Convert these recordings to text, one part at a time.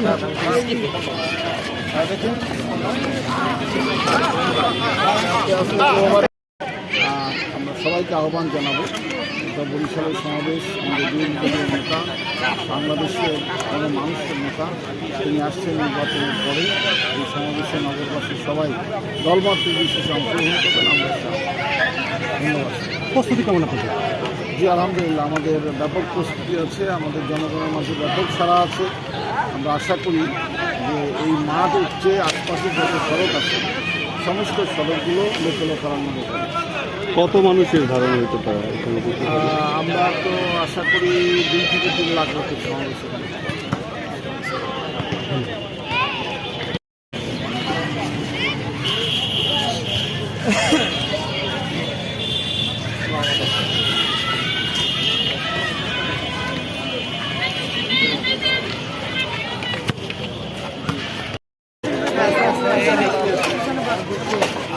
আমরা সবাইকে আহ্বান জানাবো। এটা বরিশালের সমাবেশ। আমাদের বিএনপির নেতা, বাংলাদেশের কোনো মানুষের নেতা, তিনি আসছেন নির্বাচনের পরে। এই সমাবেশে নগরবাসী সবাই দলমত বিশেষে অংশগ্রহণ করবেন। আমরা ধন্যবাদ। প্রস্তুতি কেমন আপনাদের? জি আলহামদুলিল্লাহ, আমাদের ব্যাপক প্রস্তুতি আছে, আমাদের জনগণের মাঝে ব্যাপক সাড়া আছে। আমরা আশা করি যে এই মাঠ উঠছে আশপাশে যত সড়ক আছে সমস্ত সড়কগুলো লোকারণ্য হবে। কত মানুষের ধারণা হতে পারে? আমরা তো আশা করি 2 থেকে 3 লাখ লোকের সমাবেশ।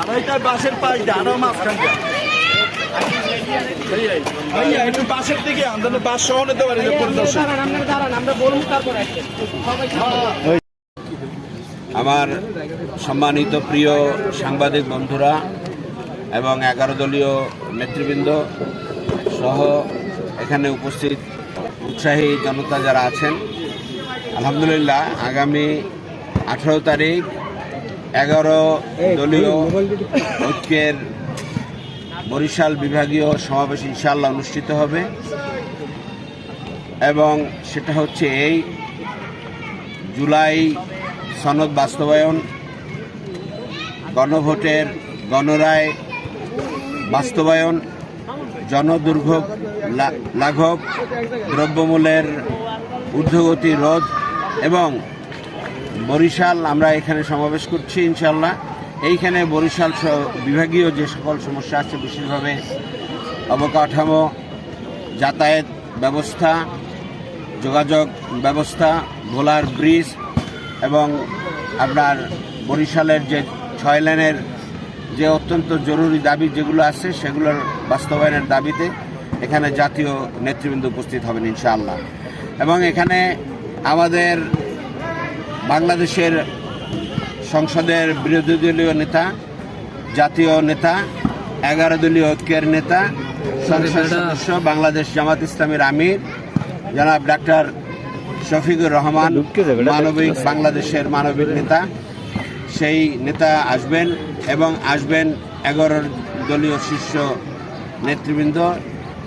আড়াইটা বাসের পাশ দিয়ে আরো মাঝখান একটু বাসের দিকে আমাদের বাস সহ নিতে পারি। আমার সম্মানিত প্রিয় সাংবাদিক বন্ধুরা এবং 11 দলীয় নেতৃবৃন্দ সহ এখানে উপস্থিত উৎসাহী জনতা যারা আছেন, আলহামদুলিল্লাহ আগামী 18 তারিখ 11 দলীয় ঐক্যের বরিশাল বিভাগীয় সমাবেশ ইনশাআল্লাহ অনুষ্ঠিত হবে এবং সেটা হচ্ছে এই জুলাই সনদ বাস্তবায়ন, গণভোটের গণরায় বাস্তবায়ন, জনদুর্ভোগ লাঘব, দ্রব্যমূল্যের ঊর্ধ্বগতি রোধ এবং বরিশাল আমরা এখানে সমাবেশ করছি ইনশাআল্লাহ। এইখানে বরিশাল বিভাগীয় যে সকল সমস্যা আছে, বিশেষভাবে অবকাঠামো, যাতায়াত ব্যবস্থা, যোগাযোগ ব্যবস্থা, ভোলার ব্রিজ এবং আপনার বরিশালের যে 6 লেনের যে অত্যন্ত জরুরি দাবি যেগুলো আছে সেগুলোর বাস্তবায়নের দাবিতে এখানে জাতীয় নেতৃবৃন্দ উপস্থিত হবেন ইনশাআল্লাহ। এবং এখানে আমাদের বাংলাদেশের সংসদের বিরোধী দলীয় নেতা, জাতীয় নেতা, 11 দলীয় ঐক্যের নেতা, সংসদ সদস্য, বাংলাদেশ জামাত ইসলামীর আমির জনাব ডাক্তার শফিকুর রহমান, মানবিক বাংলাদেশের মানবিক নেতা, সেই নেতা আসবেন এবং আসবেন 11 দলীয় শীর্ষ নেতৃবৃন্দ।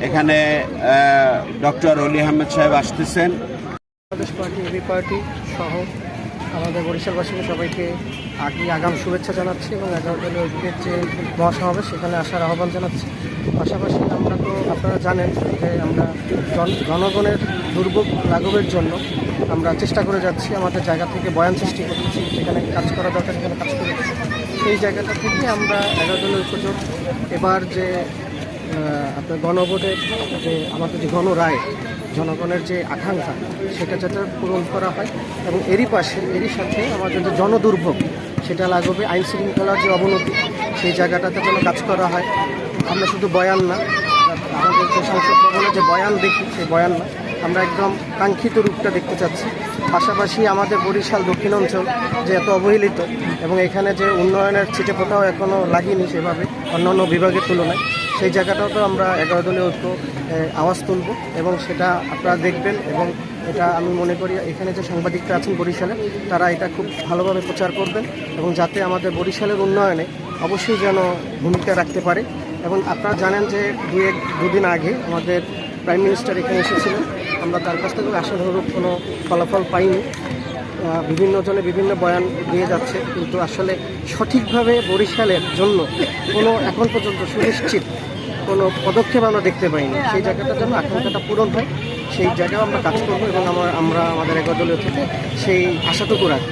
এখানে ডক্টর অলি আহমেদ সাহেব আসতেছেন। বাংলাদেশ পার্টি, এবি পার্টি সহ আমাদের বরিশালবাসীকে সবাইকে আগাম শুভেচ্ছা জানাচ্ছি এবং 11 দলীয় ঐক্যের যে মহাসমাবেশ সেখানে আসার আহ্বান জানাচ্ছি। পাশাপাশি আমরা তো আপনারা জানেন যে আমরা জনগণের দুর্ভোগ লাঘবের জন্য আমরা চেষ্টা করে যাচ্ছি, আমাদের জায়গা থেকে বয়ান সৃষ্টি করতেছি, যেখানে কাজ করা দরকার সেখানে কাজ করে যাচ্ছি। সেই জায়গাটা থেকে আমরা 11 দলীয় ঐক্যজোট এবার যে আপনার গণভোটের যে আমাদের যে গণরায়, জনগণের যে আকাঙ্ক্ষা সেটা যাতে পূরণ করা হয় এবং এরই সাথে আমাদের যে জনদুর্ভোগ সেটা লাগবে, আইন শৃঙ্খলার যে অবনতি সেই জায়গাটাতে যেন কাজ করা হয়। আমরা শুধু বয়ান না, আমাদের যে সংসদ ভবনে যে বয়ান দেখি সেই বয়ান না, আমরা একদম কাঙ্ক্ষিত রূপটা দেখতে চাচ্ছি। পাশাপাশি আমাদের বরিশাল দক্ষিণ অঞ্চল যে এত অবহেলিত এবং এখানে যে উন্নয়নের ছিটে ফোটাও এখনও লাগেনি সেভাবে অন্যান্য বিভাগের তুলনায়, সেই জায়গাটাও তো আমরা 11 দলীয় ঐক্য আওয়াজ তুলব এবং সেটা আপনারা দেখবেন। এবং এটা আমি মনে করি এখানে যে সাংবাদিকরা আছেন বরিশালে, তারা এটা খুব ভালোভাবে প্রচার করবেন এবং যাতে আমাদের বরিশালের উন্নয়নে অবশ্যই যেন ভূমিকা রাখতে পারে। এবং আপনারা জানেন যে দুদিন আগে আমাদের প্রাইম মিনিস্টার এখানে এসেছিলেন, আমরা তার কাছ থেকে আশানুরূপ কোনো ফলাফল পাইনি। বিভিন্ন জনে বিভিন্ন বয়ান দিয়ে যাচ্ছে, কিন্তু আসলে সঠিকভাবে বরিশালের জন্য কোনো এখন পর্যন্ত সুনিশ্চিত কোনো পদক্ষেপ আমরা দেখতে পাইনি। সেই জায়গাটার জন্য আকাঙ্ক্ষাটা পূরণ হয়, সেই জায়গায় আমরা কাজ করবো এবং আমরা আমাদের 11 দলীয় থেকে সেই আশাটুকু রাখি।